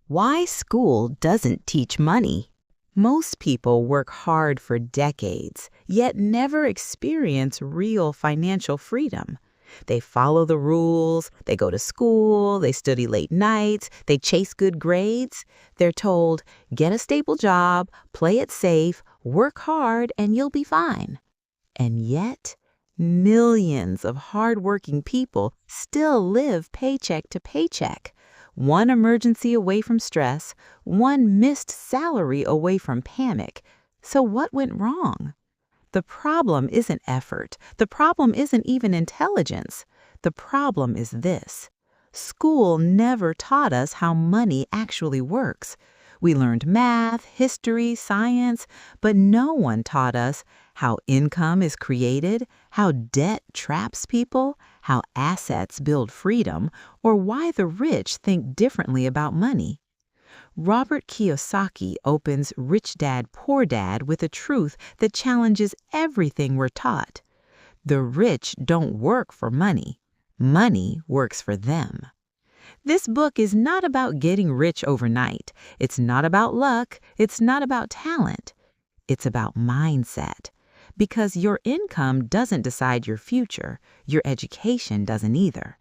Why school doesn't teach money. Most people work hard for decades, yet never experience real financial freedom. They follow the rules, they go to school, they study late nights, they chase good grades. They're told, get a stable job, play it safe, work hard, and you'll be fine. And yet, millions of hardworking people still live paycheck to paycheck. One emergency away from stress, one missed salary away from panic. So what went wrong? The problem isn't effort. The problem isn't even intelligence. The problem is this. School never taught us how money actually works. We learned math, history, science, but no one taught us how income is created, how debt traps people, how assets build freedom, or why the rich think differently about money. Robert Kiyosaki opens Rich Dad, Poor Dad with a truth that challenges everything we're taught. The rich don't work for money. Money works for them. This book is not about getting rich overnight. It's not about luck. It's not about talent. It's about mindset. Because your income doesn't decide your future. Your education doesn't either.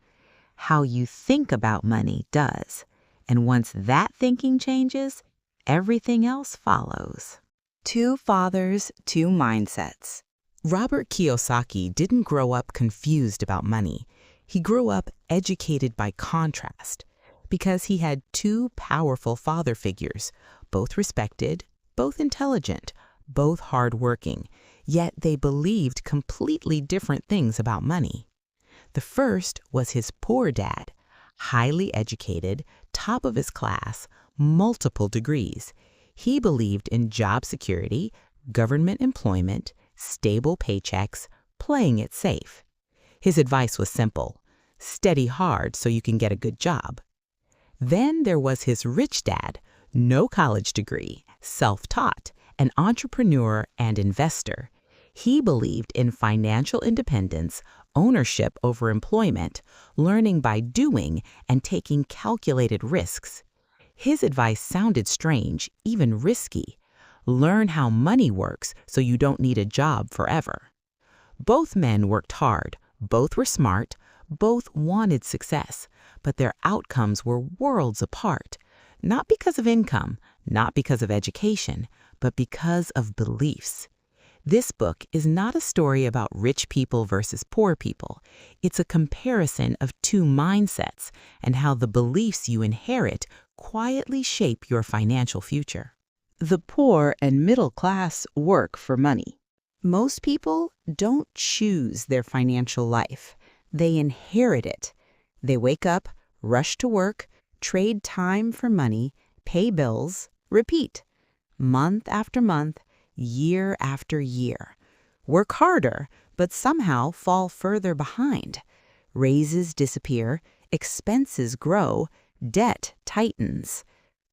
How you think about money does. And once that thinking changes, everything else follows. Two fathers, two mindsets. Robert Kiyosaki didn't grow up confused about money. He grew up educated by contrast because he had two powerful father figures, both respected, both intelligent, both hardworking, yet they believed completely different things about money. The first was his poor dad, highly educated, top of his class, multiple degrees. He believed in job security, government employment, stable paychecks, playing it safe. His advice was simple: study hard so you can get a good job. Then there was his rich dad, no college degree, self-taught, an entrepreneur and investor. He believed in financial independence, ownership over employment, learning by doing, and taking calculated risks. His advice sounded strange, even risky. Learn how money works so you don't need a job forever. Both men worked hard, both were smart, both wanted success, but their outcomes were worlds apart. Not because of income, not because of education, but because of beliefs. This book is not a story about rich people versus poor people. It's a comparison of two mindsets and how the beliefs you inherit quietly shape your financial future. The poor and middle class work for money. Most people don't choose their financial life. They inherit it. They wake up, rush to work, trade time for money, pay bills, repeat. Month after month, year after year. Work harder, but somehow fall further behind. Raises disappear, expenses grow, debt tightens.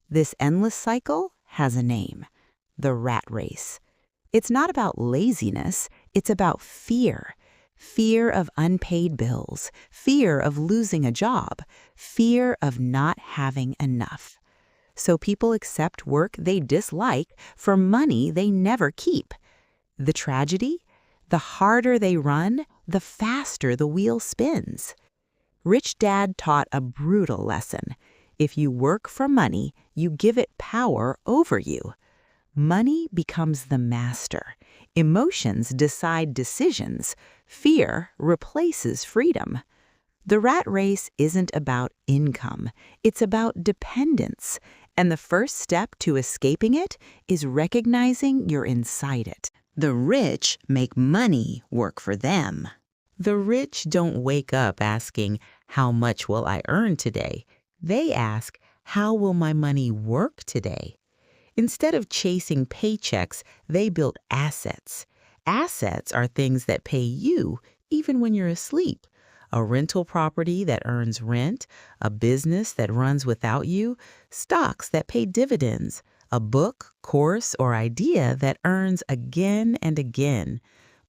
This endless cycle has a name: the rat race. It's not about laziness, it's about fear. Fear of unpaid bills, fear of losing a job, fear of not having enough. So people accept work they dislike for money they never keep. The tragedy? The harder they run, the faster the wheel spins. Rich Dad taught a brutal lesson. If you work for money, you give it power over you. Money becomes the master. Emotions decide decisions. Fear replaces freedom. The rat race isn't about income. It's about dependence. And the first step to escaping it is recognizing you're inside it. The rich make money work for them. The rich don't wake up asking, how much will I earn today? They ask, how will my money work today? Instead of chasing paychecks, they build assets. Assets are things that pay you even when you're asleep. A rental property that earns rent, a business that runs without you, stocks that pay dividends, a book, course, or idea that earns again and again.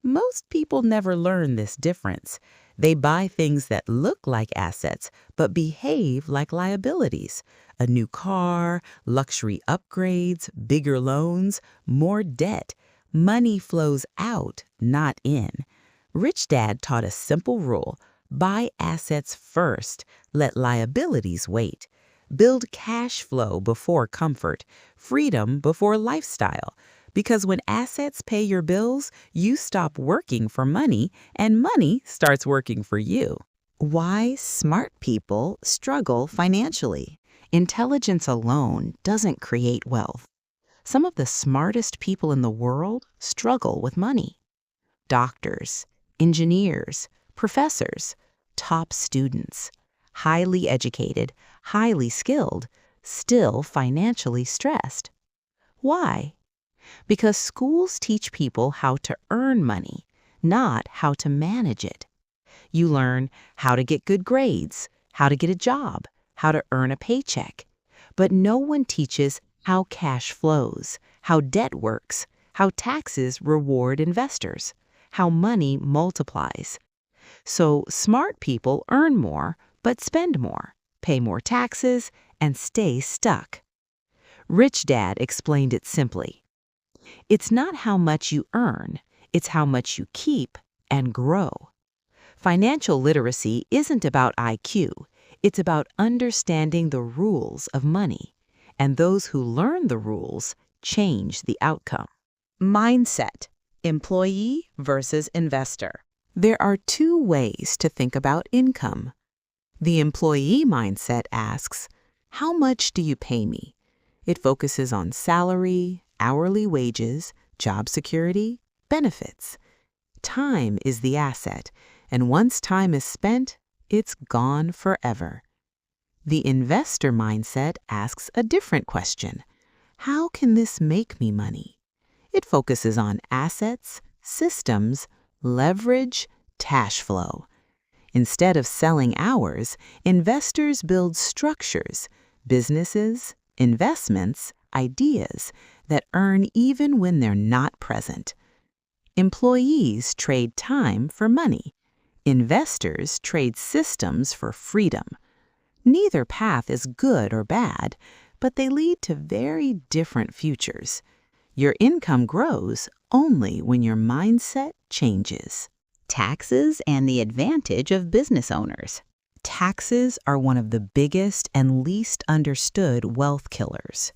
Most people never learn this difference. They buy things that look like assets but behave like liabilities. A new car, luxury upgrades, bigger loans, more debt. Money flows out, not in. Rich Dad taught a simple rule: buy assets first, let liabilities wait. Build cash flow before comfort, freedom before lifestyle. Because when assets pay your bills, you stop working for money and money starts working for you. Why smart people struggle financially. Intelligence alone doesn't create wealth. Some of the smartest people in the world struggle with money. Doctors, engineers, professors, top students, highly educated, highly skilled, still financially stressed. Why? Because schools teach people how to earn money, not how to manage it. You learn how to get good grades, how to get a job, how to earn a paycheck. But no one teaches how cash flows, how debt works, how taxes reward investors, how money multiplies. So smart people earn more, but spend more, pay more taxes, and stay stuck. Rich Dad explained it simply. It's not how much you earn, it's how much you keep and grow. Financial literacy isn't about IQ, it's about understanding the rules of money. And those who learn the rules change the outcome. Mindset: employee versus investor. There are two ways to think about income. The employee mindset asks, how much do you pay me? It focuses on salary, hourly wages, job security, benefits. Time is the asset, and once time is spent, it's gone forever. The investor mindset asks a different question. How can this make me money? It focuses on assets, systems, leverage, cash flow. Instead of selling hours, investors build structures, businesses, investments, ideas that earn even when they're not present. Employees trade time for money. Investors trade systems for freedom. Neither path is good or bad, but they lead to very different futures. Your income grows only when your mindset changes. Taxes and the advantage of business owners. Taxes are one of the biggest and least understood wealth killers.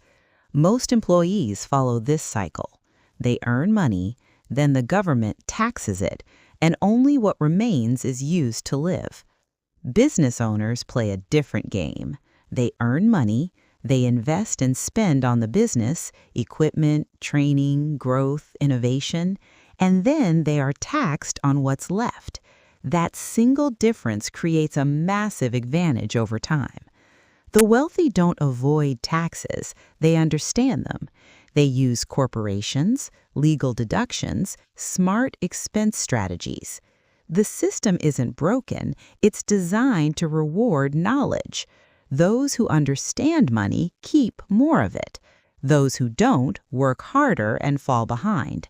Most employees follow this cycle. They earn money, then the government taxes it, and only what remains is used to live. Business owners play a different game. They earn money, they invest and spend on the business, equipment, training, growth, innovation, and then they are taxed on what's left. That single difference creates a massive advantage over time. The wealthy don't avoid taxes, they understand them. They use corporations, legal deductions, smart expense strategies. The system isn't broken, it's designed to reward knowledge. Those who understand money keep more of it. Those who don't work harder and fall behind.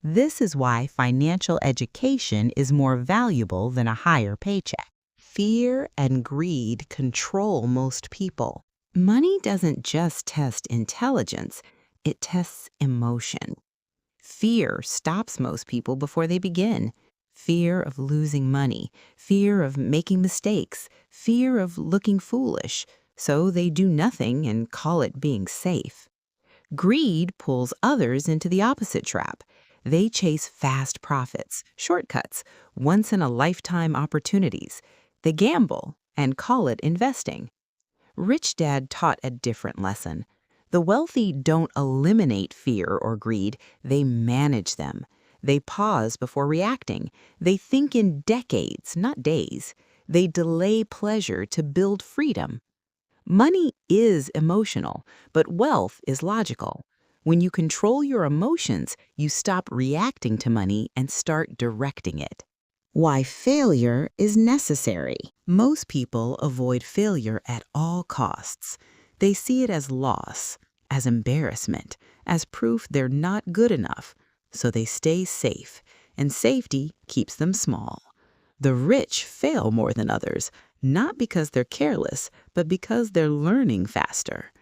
This is why financial education is more valuable than a higher paycheck. Fear and greed control most people. Money doesn't just test intelligence, it tests emotion. Fear stops most people before they begin. Fear of losing money, fear of making mistakes, fear of looking foolish, so they do nothing and call it being safe. Greed pulls others into the opposite trap. They chase fast profits, shortcuts, once-in-a-lifetime opportunities. They gamble and call it investing. Rich Dad taught a different lesson. The wealthy don't eliminate fear or greed, they manage them. They pause before reacting. They think in decades, not days. They delay pleasure to build freedom. Money is emotional, but wealth is logical. When you control your emotions, you stop reacting to money and start directing it. Why failure is necessary. Most people avoid failure at all costs. They see it as loss, as embarrassment, as proof they're not good enough. So they stay safe, and safety keeps them small. The rich fail more than others, not because they're careless, but because they're learning faster.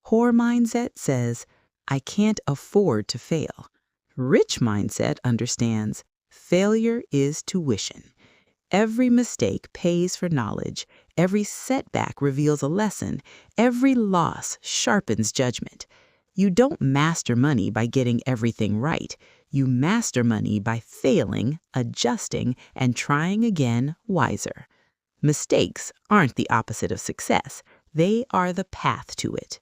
Poor mindset says, I can't afford to fail. Rich mindset understands failure is tuition. Every mistake pays for knowledge. Every setback reveals a lesson. Every loss sharpens judgment. You don't master money by getting everything right. You master money by failing, adjusting, and trying again wiser. Mistakes aren't the opposite of success. They are the path to it.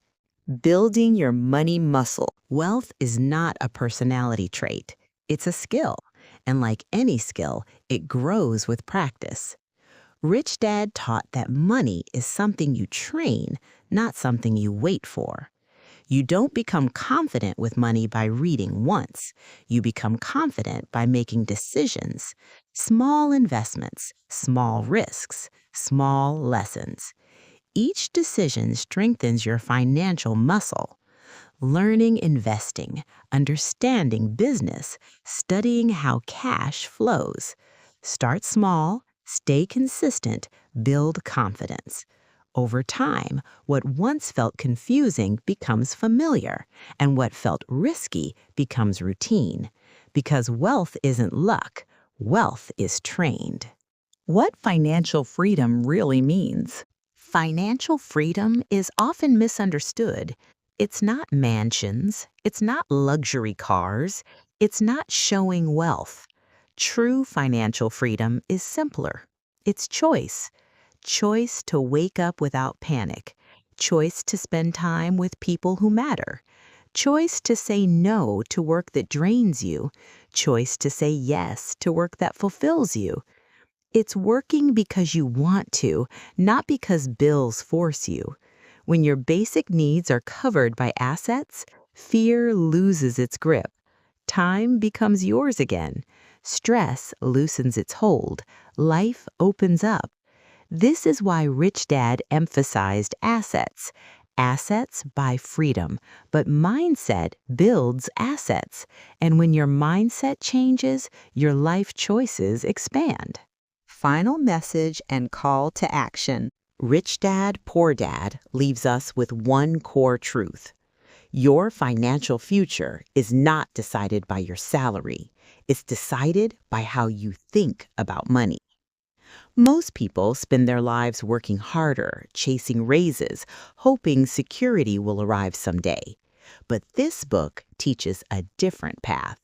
Building your money muscle. Wealth is not a personality trait. It's a skill. And like any skill, it grows with practice. Rich Dad taught that money is something you train, not something you wait for. You don't become confident with money by reading once. You become confident by making decisions. Small investments, small risks, small lessons. Each decision strengthens your financial muscle. Learning investing, understanding business, studying how cash flows. Start small, stay consistent, build confidence. Over time, what once felt confusing becomes familiar, and what felt risky becomes routine. Because wealth isn't luck, wealth is trained. What financial freedom really means. Financial freedom is often misunderstood. It's not mansions, it's not luxury cars, it's not showing wealth. True financial freedom is simpler. It's choice. Choice to wake up without panic. Choice to spend time with people who matter. Choice to say no to work that drains you. Choice to say yes to work that fulfills you. It's working because you want to, not because bills force you. When your basic needs are covered by assets, fear loses its grip. Time becomes yours again. Stress loosens its hold. Life opens up. This is why Rich Dad emphasized assets. Assets buy freedom, but mindset builds assets. And when your mindset changes, your life choices expand. Final message and call to action. Rich Dad, Poor Dad leaves us with one core truth. Your financial future is not decided by your salary. It's decided by how you think about money. Most people spend their lives working harder, chasing raises, hoping security will arrive someday. But this book teaches a different path.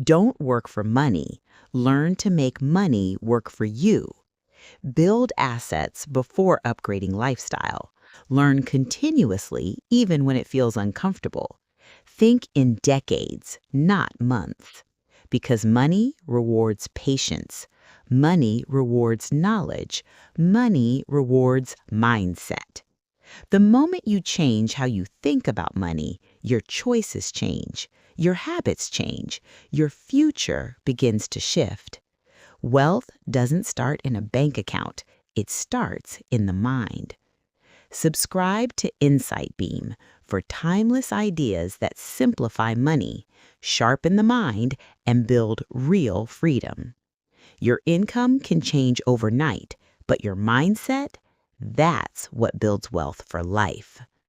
Don't work for money. Learn to make money work for you. Build assets before upgrading lifestyle. Learn continuously even when it feels uncomfortable. Think in decades, not months. Because money rewards patience. Money rewards knowledge. Money rewards mindset. The moment you change how you think about money, your choices change. Your habits change. Your future begins to shift. Wealth doesn't start in a bank account. It starts in the mind. Subscribe to Insight Beam for timeless ideas that simplify money, sharpen the mind, and build real freedom. Your income can change overnight, but your mindset, that's what builds wealth for life.